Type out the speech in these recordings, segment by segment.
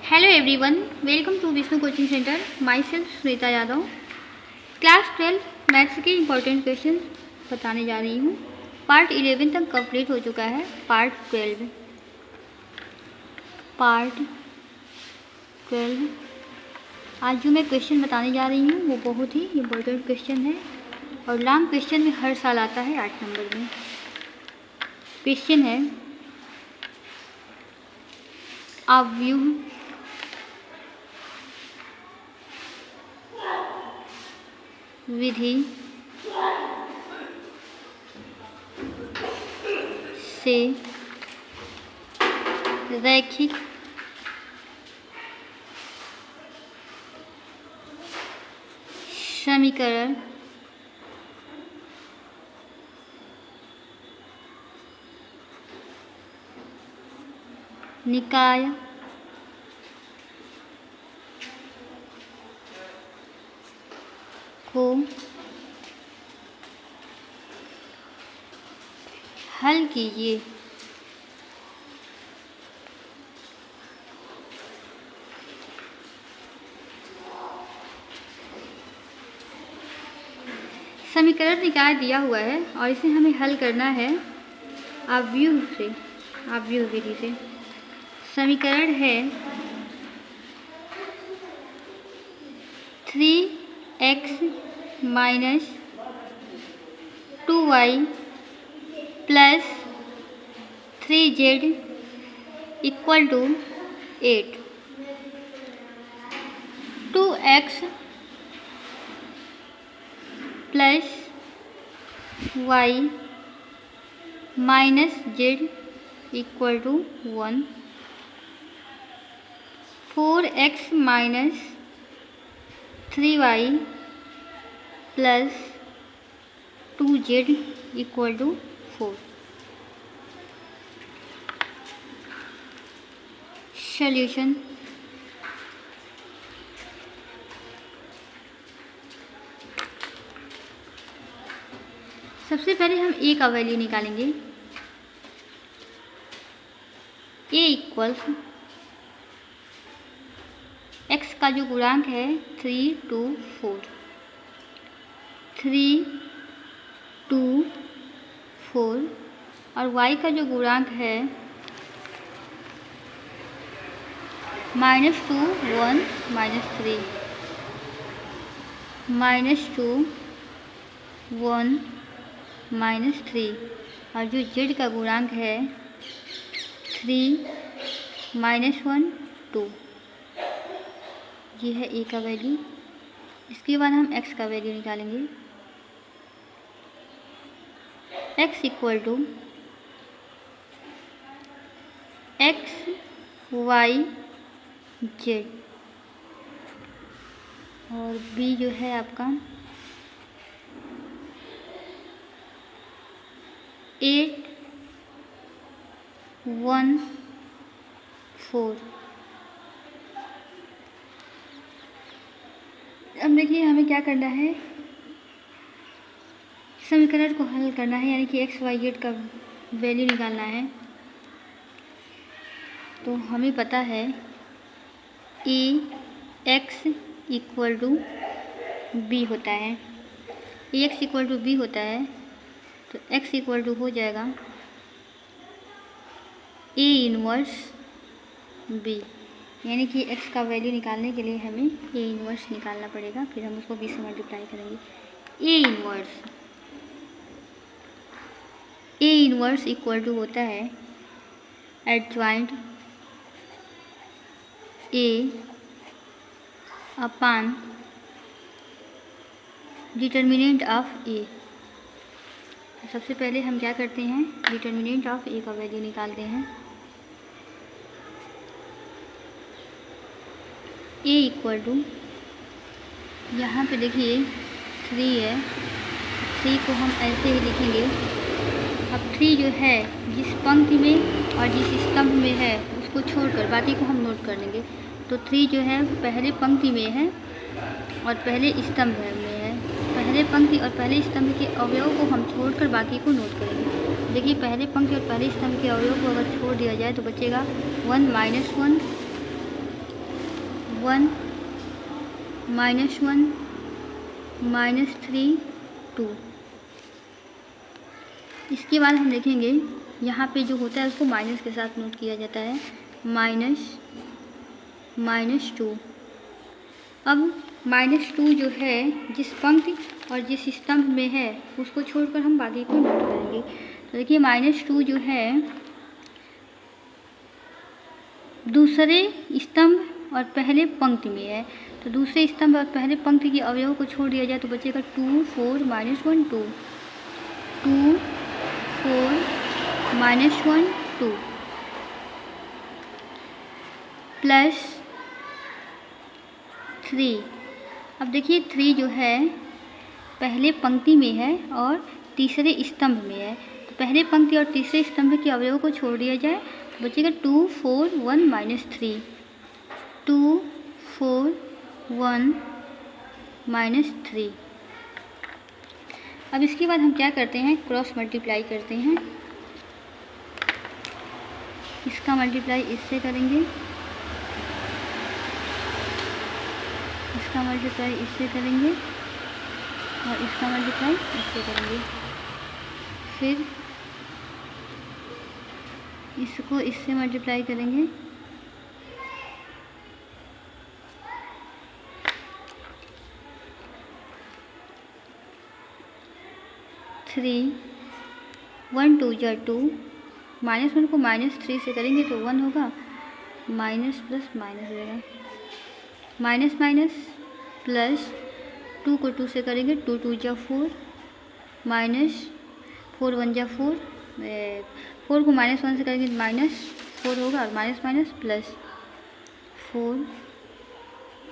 Hello everyone, welcome to Vishnu coaching centre. Myself Sunita Yadav. Class 12 maths के important question बताने जा रही हूँ। पार्ट 11 तक कंप्लीट हो चुका है। पार्ट 12 आज जो मैं क्वेश्चन बताने जा रही हूँ वो बहुत ही इम्पोर्टेंट क्वेश्चन है और लॉन्ग क्वेश्चन में हर साल आता है 8 नंबर में। क्वेश्चन है अवयव विधि से रैखिक समीकरण निकाय को हल कीजिए। समीकरण निकाय दिया हुआ है और इसे हमें हल करना है अवयव विधि से। समीकरण है 3x minus 2y plus 3z equal to 8। 2x plus y minus z equal to 1। 4x minus 3y plus 2z equal to 4। Solution सबसे पहले हम a का वैल्यू निकालेंगे। a इक्वल्स x का जो गुणांक है 3, 2, 4, 3, 2, 4 और y का जो गुणांक है -2, 1, -3, -2, 1, -3 और जो z का गुणांक है 3, -1, 2। ये है a का वैल्यू। इसके बाद हम x का वैल्यू निकालेंगे। x equal to x, y, z और b जो है आपका 8, 1, 4। अब देखिए हमें क्या करना है, समीकरण को हल करना है, यानी कि x, y, z का वैल्यू निकालना है। तो हमें पता है a x equal to b होता है। a x equal to b होता है तो x इक्वल टू हो जाएगा a इनवर्स b, यानी कि x का वैल्यू निकालने के लिए हमें a इनवर्स निकालना पड़ेगा, फिर हम उसको b से मल्टीप्लाई करेंगे। a इनवर्स इक्वल टू होता है adjoint a upon determinant of a। सबसे पहले हम क्या करते हैं, डिटर्मिनेंट ऑफ a का वैल्यू निकालते हैं। a इक्वल टू, यहाँ पे देखिए 3 है, 3 को हम ऐसे ही लिखेंगे। अब 3 जो है जिस पंक्ति में और जिस स्तंभ में है उसको छोड़कर बाकी को हम नोट कर लेंगे। तो 3 जो है पहले पंक्ति में है और पहले स्तंभ में है। पहले पंक्ति और पहले स्तंभ के अवयव को हम छोड़कर बाकी को नोट करेंगे। देखिए पहले पंक्ति और पहले स्तंभ के अवयव को अगर छोड़ दिया जाए तो बचेगा 1, -1, 1 -1 -3 2। इसके बाद हम देखेंगे यहाँ पे जो होता है उसको माइनस के साथ नोट किया जाता है, -2। अब -2 जो है जिस पंक्ति और जिस स्तंभ में है उसको छोड़कर हम बाकी को नोट करेंगे। तो देखिए -2 जो है दूसरे स्तंभ और पहले पंक्ति में है, तो दूसरे स्तंभ और पहले पंक्ति के अवयव को छोड़ दिया जाए तो बचेगा 2 4 -1 2 2 4 -1 2 प्लस 3। अब देखिए 3 जो है पहले पंक्ति में है और तीसरे स्तंभ में है, तो पहले पंक्ति और तीसरे स्तंभ के अवयव को छोड़ दिया जाए तो बचेगा 2 4 1 -3 2 4 1 -3। अब इसके बाद हम क्या करते हैं, क्रॉस मल्टीप्लाई करते हैं। इसका मल्टीप्लाई इससे करेंगे, इसका मल्टीप्लाई इससे करेंगे और इसका मल्टीप्लाई इससे करेंगे। फिर इसको इससे मल्टीप्लाई करेंगे, थ्री 1 2 जा 2 -1 को -3 से करेंगे तो 1 होगा, माइनस प्लस माइनस हो जाएगा, माइनस माइनस प्लस 2 को 2 से करेंगे 2 2 जा 4 माइनस 4 1 जा 4 4 को -1 से करेंगे -4 होगा और माइनस माइनस प्लस 4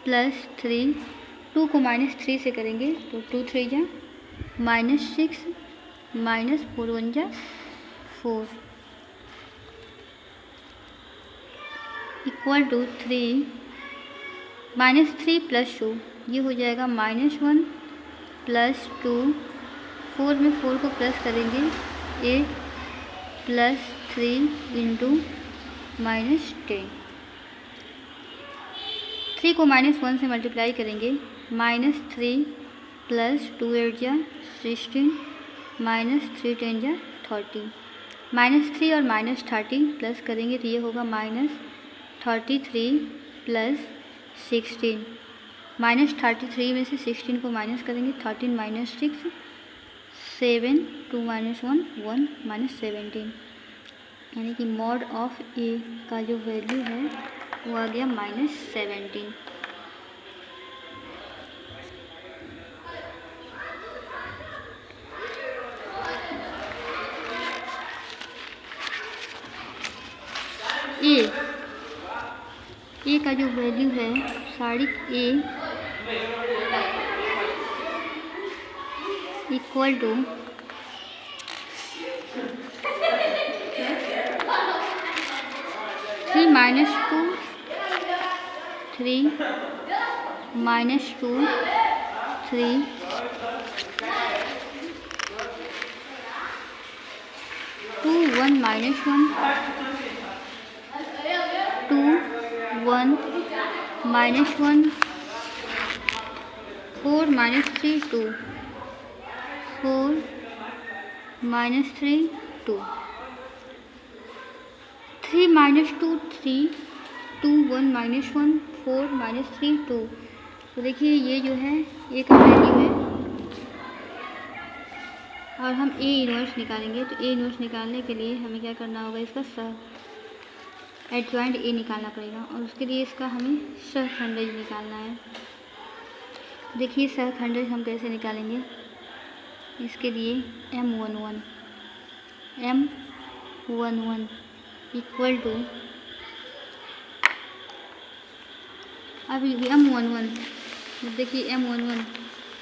प्लस 3 2 को -3 से करेंगे तो 2 3 जा -6 माइनस 4 1 जा 4 इक्वल टू 3 -3 प्लस 2 ये हो जाएगा -1 प्लस 2 4 में 4 को प्लस करेंगे 8 प्लस 3 इंटू -10 3 को -1 से मल्टीप्लाई करेंगे -3 प्लस 2 8 जा 16 -3 10 जा 30 -3 और -30 प्लस करेंगे तो ये होगा -33 प्लस 16 -33 में से 16 को माइनस करेंगे 13 -6 7 2 -1 1 -17 यानी कि मॉड ऑफ ए का जो वैल्यू है वो आ गया -17। ए का जो वैल्यू है साड़ी ए इक्वल टू 3 -2 3 -2 3 2 1 -1 2 1 -1 4 -3 2 4 -3 2 3 -2 3 2 1 -1 4 -3 2। तो देखिए ये जो है ए का वैल्यू है और हम ए इनवर्स निकालेंगे। तो ए इनवर्स निकालने के लिए हमें क्या करना होगा, इसका एडजॉइंट ए निकालना पड़ेगा और उसके लिए इसका हमें सहखंडज निकालना है। देखिए सहखंडज हम कैसे निकालेंगे, इसके लिए M11 इक्वल टू, अब M11 देखिए M11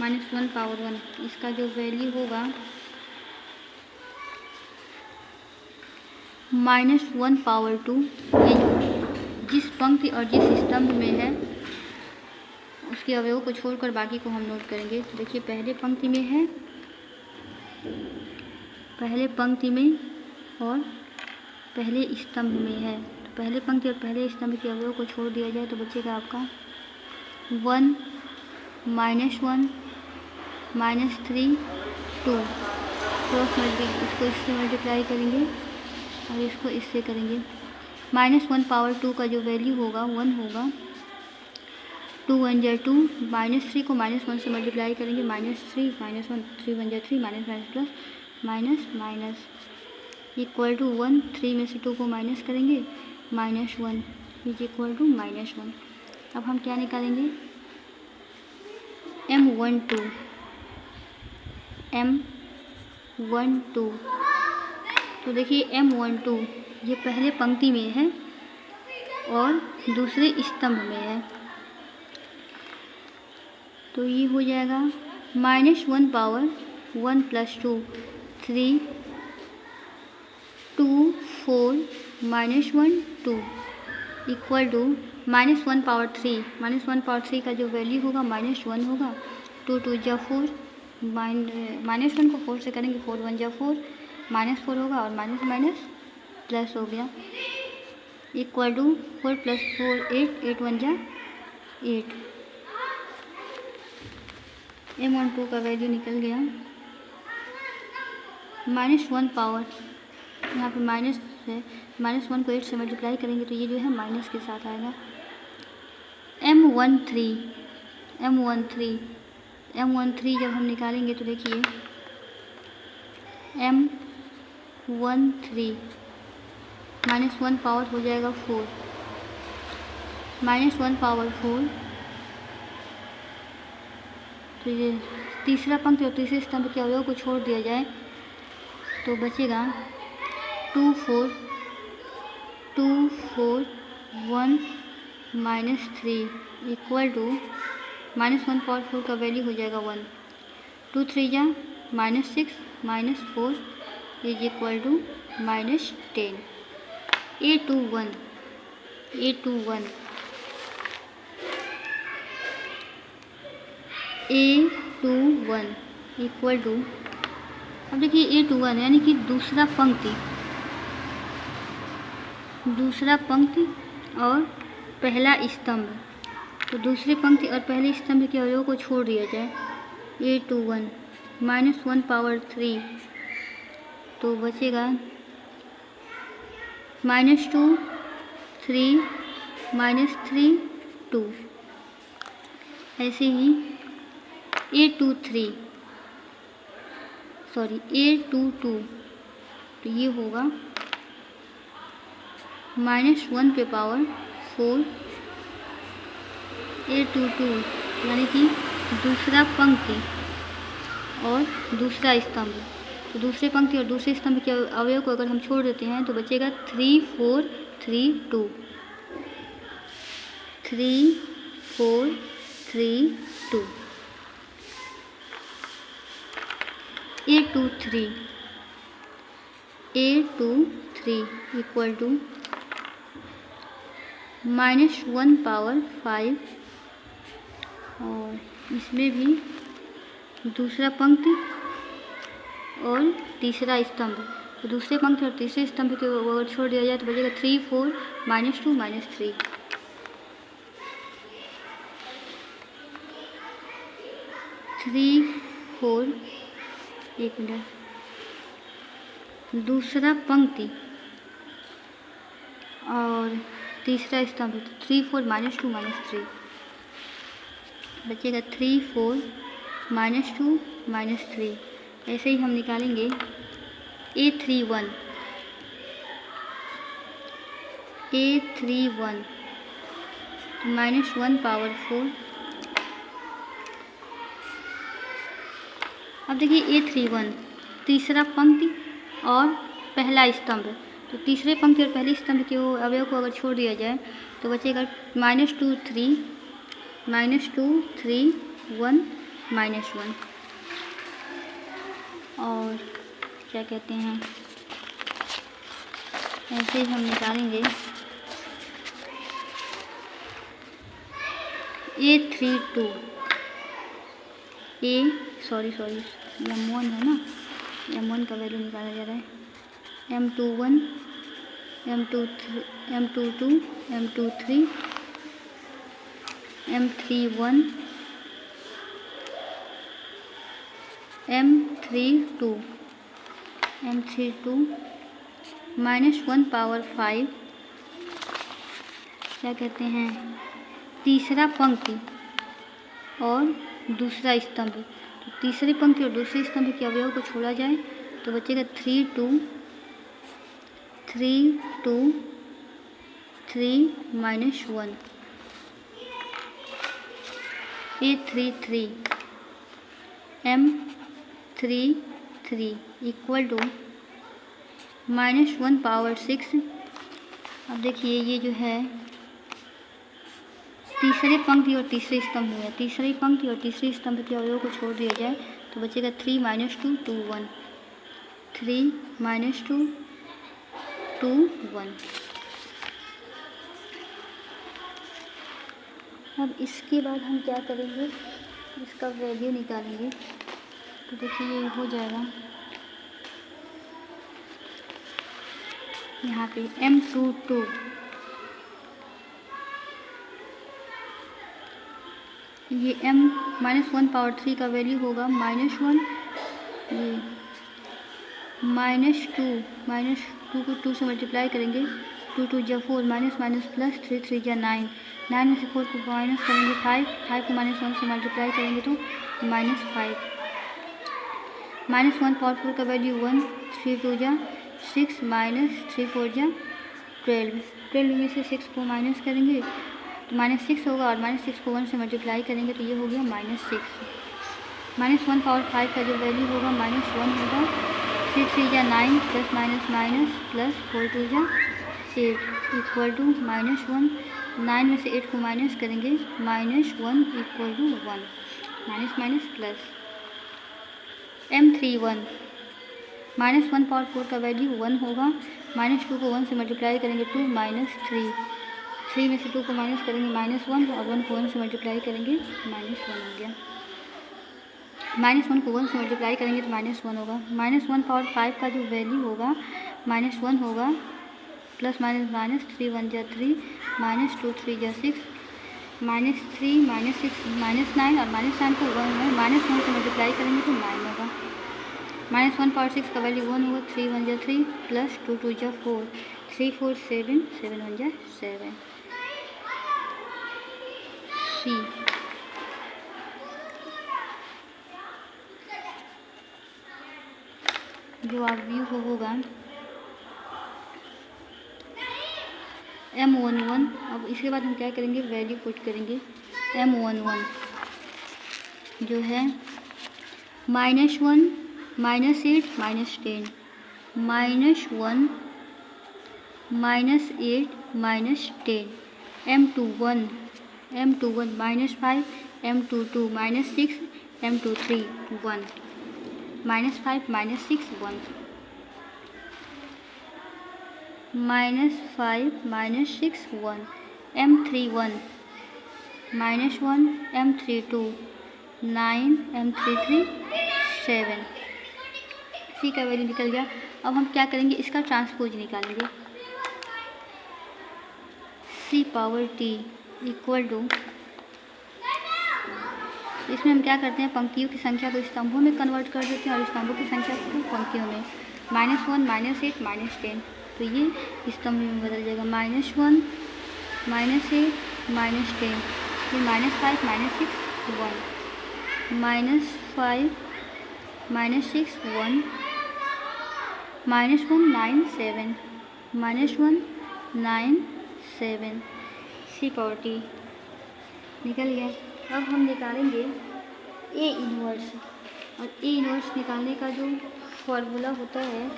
-1 पावर 1 इसका जो वैल्यू होगा -1 पावर 2। ये जिस पंक्ति और जिस स्तंभ में है उसके अवयवों को छोड़कर बाकी को हम नोट करेंगे। तो देखिए पहले पंक्ति में है, पहले पंक्ति में और पहले स्तंभ में है, तो पहले पंक्ति और पहले स्तंभ के अवयव को छोड़ दिया जाए तो बचेगा आपका 1 -1 -3 2 क्रॉस मल्टीप्लाई, इसको इससे मल्टीप्लाई करेंगे और इसको इससे करेंगे। -1 पावर 2 का जो वैल्यू होगा 1 होगा। 2 1 जा 2, -3 को -1 से मल्टीप्लाई करेंगे, -3 -1 3 1 जा 3, minus minus plus minus minus equal to 1। 3 में से 2 को माइनस करेंगे, -1 इज इक्वल टू -1। अब हम क्या निकालेंगे, M12 तो देखिए M12 ये पहले पंक्ति में है और दूसरे स्तंभ में है, तो ये हो जाएगा -1 power 1 + 2 3 2 4 -1 2 equal to -1 power 3। -1 power 3 का जो वैल्यू होगा -1 होगा। 2 2 जा 4, -1 को 4 से करेंगे, 4 1 जा 4, -4 होगा और माइनस माइनस प्लस हो गया, इक्वल टू 4 + 4 8, 8 1 जा 8। M12 का वैल्यू निकल गया। -1 पावर, यहाँ पे माइनस है, -1 को 8 से मल्टीप्लाई करेंगे तो ये जो है माइनस के साथ आएगा। M13 जब हम निकालेंगे तो देखिए M13 -1 पावर हो जाएगा 4, -1 पावर 4, तो ये तीसरा पंक्ति और तीसरे स्तंभ के अवयव को छोड़ दिया जाए तो बचेगा 2 4 1 -3 इक्वल टू -1 पावर 4 का वैल्यू हो जाएगा 1। 2 3 जा -6 -4 is equal to -10। A21 equal to, अब देखिए A21 यानी कि दूसरा पंक्ति और पहला स्तंभ, तो दूसरे पंक्ति और पहले स्तंभ के अवयव को छोड़ दिया जाए। A21 -1 पावर 3 तो बचेगा -2 3 -3 2। ऐसे ही A22 तो ये होगा -1 पे पावर 4 A22 यानी कि दूसरा पंक्ति और दूसरा स्तंभ, तो दूसरे पंक्ति और दूसरे स्तंभ के अवयव को अगर हम छोड़ देते हैं तो बचेगा 3 4 3 2 3 4 3 2। A23 इक्वल टू -1 पावर 5 और इसमें भी दूसरा पंक्ति और तीसरा स्तंभ, तो दूसरे पंक्ति और तीसरे स्तंभ के अगर छोड़ दिया जाए तो बचेगा 3 4 -2 -3। 3 4 एक मिनट, दूसरा पंक्ति और तीसरा स्तंभ, तो 3 4 -2 -3 बचेगा 3 4 -2 -3। ऐसे ही हम निकालेंगे A31 -1 पावर 4। अब देखिए A31 तीसरा पंक्ति और पहला स्तंभ, तो तीसरे पंक्ति और पहले स्तंभ के अवयव को अगर छोड़ दिया जाए तो बचेगा -2 3 1 -1। और क्या कहते हैं, ऐसे ही हम निकालेंगे A32 M1 है ना, M1 का वैल्यू निकाला जा रहा है। M21 M22 M23 M31 M32 -1 power 5 क्या कहते हैं, तीसरा पंक्ति और दूसरा स्तंभ। तो तीसरी पंक्ति और दूसरे स्तंभ के अवयव को छोड़ा जाए तो बचेगा 3 2 3 -1 A33 M33 equal to -1 power 6। अब देखिए ये जो है तीसरे पंक्ति और तीसरे स्तंभ में है, तीसरी पंक्ति और तीसरे स्तंभ के अवयव को छोड़ दिया जाए तो बचेगा 3 -2 2 1 3 -2 2 1। अब इसके बाद हम क्या करेंगे, इसका वैल्यू निकालेंगे। तो देखिए ये हो जाएगा यहाँ पे M22 ये -1 पावर 3 का वैल्यू होगा -1, ये -2 को 2 से मल्टीप्लाई करेंगे, 2 2 जा 4 माइनस प्लस 3 3 जा 9 में से 4 को माइनस करेंगे 5 को -1 से मल्टीप्लाई करेंगे तो -5 -1 पावर 4 का वैल्यू 1 3 2 जा 6 -3 4 जा 12 में से 6 को माइनस करेंगे तो -6 होगा और -6 को 1 से मल्टीप्लाई करेंगे तो ये हो गया -6। -1 पावर 5 का जो वैल्यू होगा -1 होगा, 3 3 जा 9 प्लस माइनस प्लस 4 2 जा 8 इक्वल टू -1। 9 में से 8 को माइनस करेंगे -1 equal to 1 minus plus. M31 -1 power 4 का वैल्यू 1 होगा, -2 को 1 से मल्टीप्लाई करेंगे 2 -3 3 में से 2 को माइनस करेंगे -1 और 1 को 1 से मल्टीप्लाई करेंगे -1 हो गया। -1 को 1 से मल्टीप्लाई करेंगे तो -1 होगा। -1 पावर 5 का जो वैल्यू होगा -1 होगा, प्लस माइनस 3 1 जा 3 -2 3 जा 6 -3 -6 -9 और -9 को 1 से मल्टीप्लाई करेंगे तो 9 होगा। -1 पावर 6 का वैल्यू 1 होगा, 3 1 जा 3 प्लस 2 2 जा 4 3 4 7 7 1 जा 7 C। जो आप व्यू होगा M11। अब इसके बाद हम क्या करेंगे, वैल्यू पुट करेंगे। M11 जो है -1 -8 -10 -1 -8 -10। M21 -5 M22 -6 M23 1 -5 -6 1 -5 -6 1 M31 -1 M32 9 M33 7। सी का वैल्यू निकल गया। अब हम क्या करेंगे, इसका ट्रांसपोज निकालेंगे। C power T equal to, इसमें हम क्या करते हैं, पंक्तियों की संख्या को स्तंभों में कन्वर्ट कर देते हैं और स्तंभों की संख्या को पंक्तियों में। -1 -8 -10 तो ये स्तंभ में बदल जाएगा। -1 -8 -10 फिर -5 -6 1 -5 -6 1 -1 9 7 -1 9 7। C पावर T निकल गया। अब हम निकालेंगे A इन्वर्स, और A इन्वर्स निकालने का जो फॉर्मूला होता है,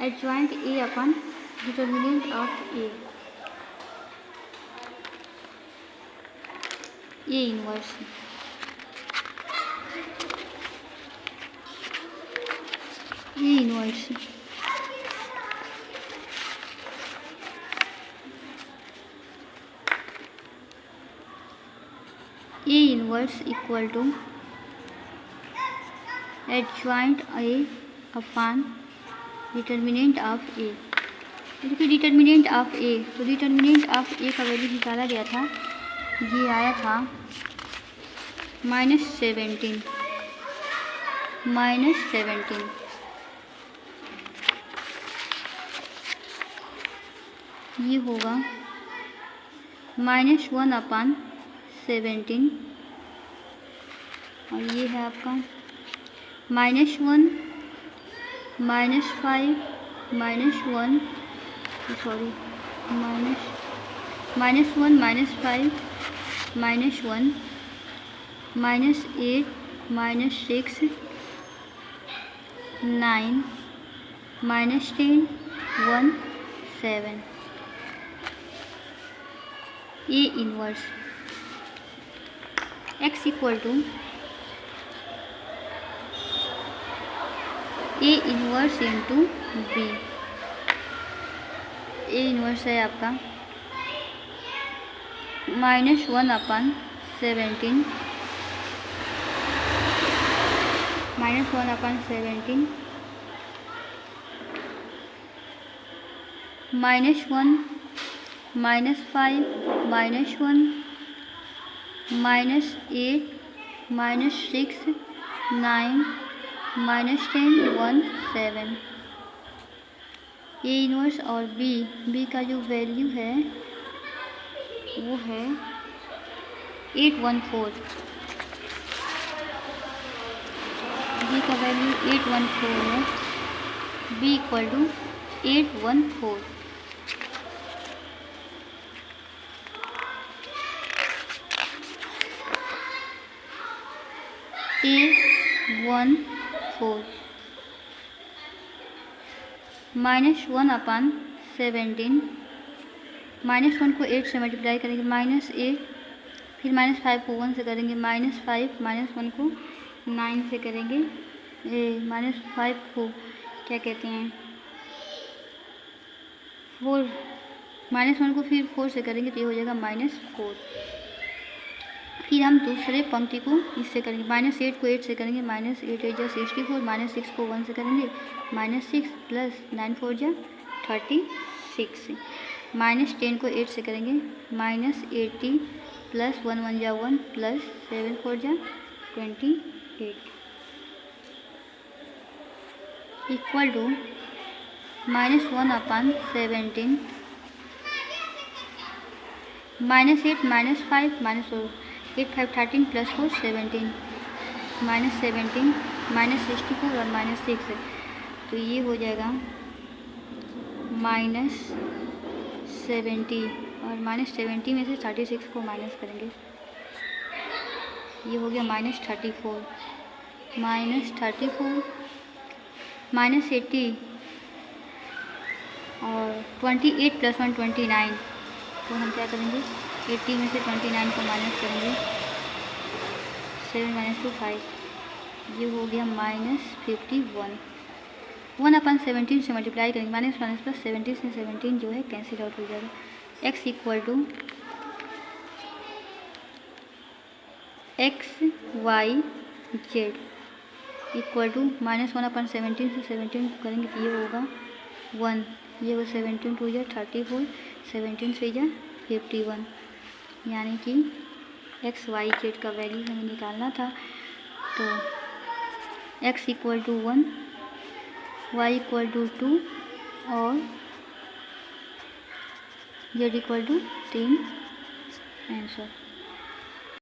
adjoint A upon determinant of A। A inverse A inverse equal to adjoint A upon determinant of A। देखिए डिटर्मिनेंट ऑफ A, तो डिटर्मिनेंट ऑफ A का वैल्यू निकाला गया था ये आया था -17, ये होगा -1/17 और ये है आपका -1 -5 -1 sorry -1 -5 -1 -8 -6 9 -10 1 7 A inverse x equal to A inverse into B। A इनवर्स है आपका -1/17 -1/17 -1 -5 -1 -8 -6 9 -10 1 7 A इनवर्स और B का जो वैल्यू है वो है 814। B का वैल्यू 814 है। B equal to 814। A14 -1/17 -1 को 8 से मल्टीप्लाई करेंगे -8, फिर -5 को 1 से करेंगे -5 -1 को 9 से करेंगे, -5 को क्या कहते हैं 4, -1 को फिर 4 से करेंगे तो ये हो जाएगा -4। फिर हम दूसरे पंक्ति को इससे करेंगे -8 को 8 से करेंगे -8 8 जा 64, -6 को 1 से करेंगे -6 प्लस 9 4 जा 36, -10 को 8 से करेंगे -80 प्लस 1 1 जा 1 प्लस 7 4 जा 28 इक्वल टू -1/17 -8 -5 -8 5 13 प्लस 4 17 -17 -64 और -6 तो ये हो जाएगा -70 और -70 में से 36 को माइनस करेंगे, ये हो गया -34 -80 और 28 प्लस 1 29, तो हम क्या करेंगे 80 में से 29 को माइनस करेंगे 7 - 2 5, ये हो गया -51। 1/17 से मल्टीप्लाई करेंगे -1 प्लस 17 से 17 जो है कैंसिल आउट हो जाएगा। x equal to XYZ equal to -1/17 से 17 करेंगे तो ये होगा 1, ये हो 17 2 जा 34 17 3 जा 51, यानी कि XYZ का वैल्यू हमें निकालना था। तो x equal to 1, y equal to 2 और z इक्वल टू 3 आंसर।